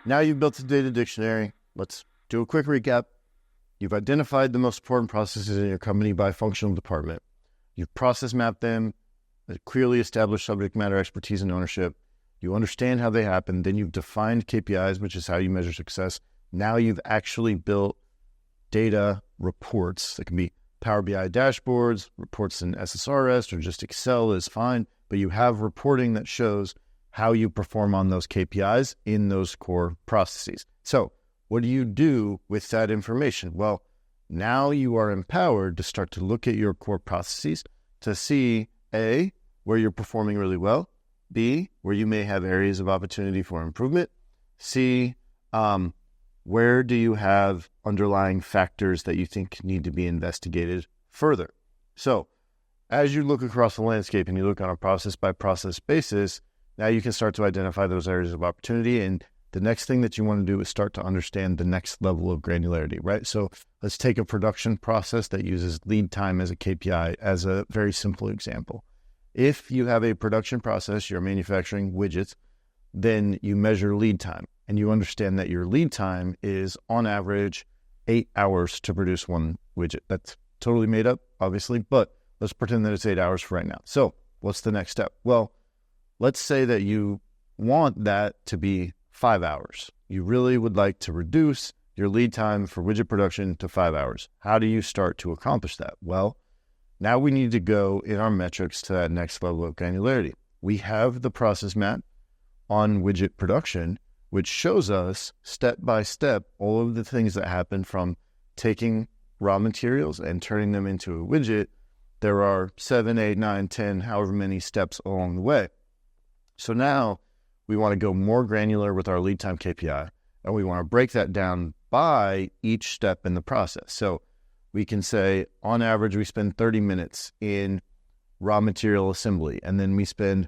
Now you've built a data dictionary. Let's do a quick recap. You've identified the most important processes in your company by functional department. You've process mapped them, clearly established subject matter expertise and ownership. You understand how they happen. Then you've defined KPIs, which is how you measure success. Now you've actually built data reports that can be Power BI dashboards, reports in SSRS, or just Excel is fine. But you have reporting that shows how you perform on those KPIs in those core processes. So what do you do with that information? Well, now you are empowered to start to look at your core processes to see A, where you're performing really well, B, where you may have areas of opportunity for improvement, C, where do you have underlying factors that you think need to be investigated further? So as you look across the landscape and you look on a process by process basis, now you can start to identify those areas of opportunity. And the next thing that you want to do is start to understand the next level of granularity, right? So let's take a production process that uses lead time as a KPI as a very simple example. If you have a production process, you're manufacturing widgets, then you measure lead time and you understand that your lead time is on average 8 hours to produce one widget. That's totally made up, obviously, but let's pretend that it's 8 hours for right now. So what's the next step? Well, let's say that you want that to be 5 hours. You really would like to reduce your lead time for widget production to 5 hours. How do you start to accomplish that? Well, now we need to go in our metrics to that next level of granularity. We have the process map on widget production, which shows us step by step all of the things that happen from taking raw materials and turning them into a widget. There are 7, 8, 9, 10, however many steps along the way. So now we want to go more granular with our lead time KPI, and we want to break that down by each step in the process. So we can say, on average, we spend 30 minutes in raw material assembly, and then we spend,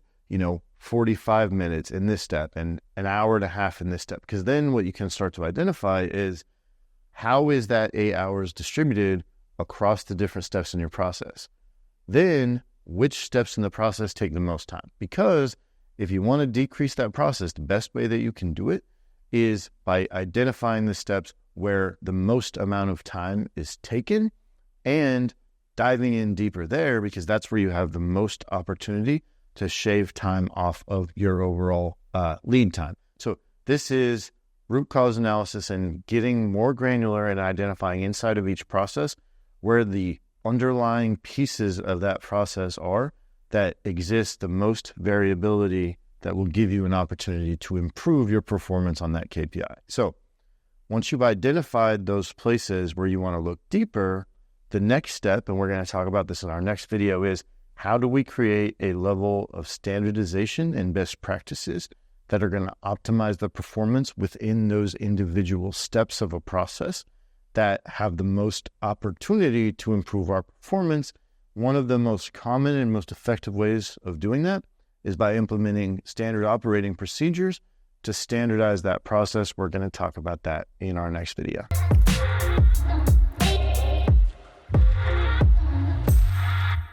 45 minutes in this step and an hour and a half in this step. Because then what you can start to identify is how is that 8 hours distributed across the different steps in your process. Then which steps in the process take the most time? Because if you want to decrease that process, the best way that you can do it is by identifying the steps where the most amount of time is taken and diving in deeper there, because that's where you have the most opportunity to shave time off of your overall lead time. So this is root cause analysis and getting more granular and identifying inside of each process where the underlying pieces of that process are that exist the most variability that will give you an opportunity to improve your performance on that KPI. So once you've identified those places where you want to look deeper, the next step, and we're going to talk about this in our next video, is how do we create a level of standardization and best practices that are going to optimize the performance within those individual steps of a process that have the most opportunity to improve our performance. One of the most common and most effective ways of doing that is by implementing standard operating procedures to standardize that process. We're going to talk about that in our next video.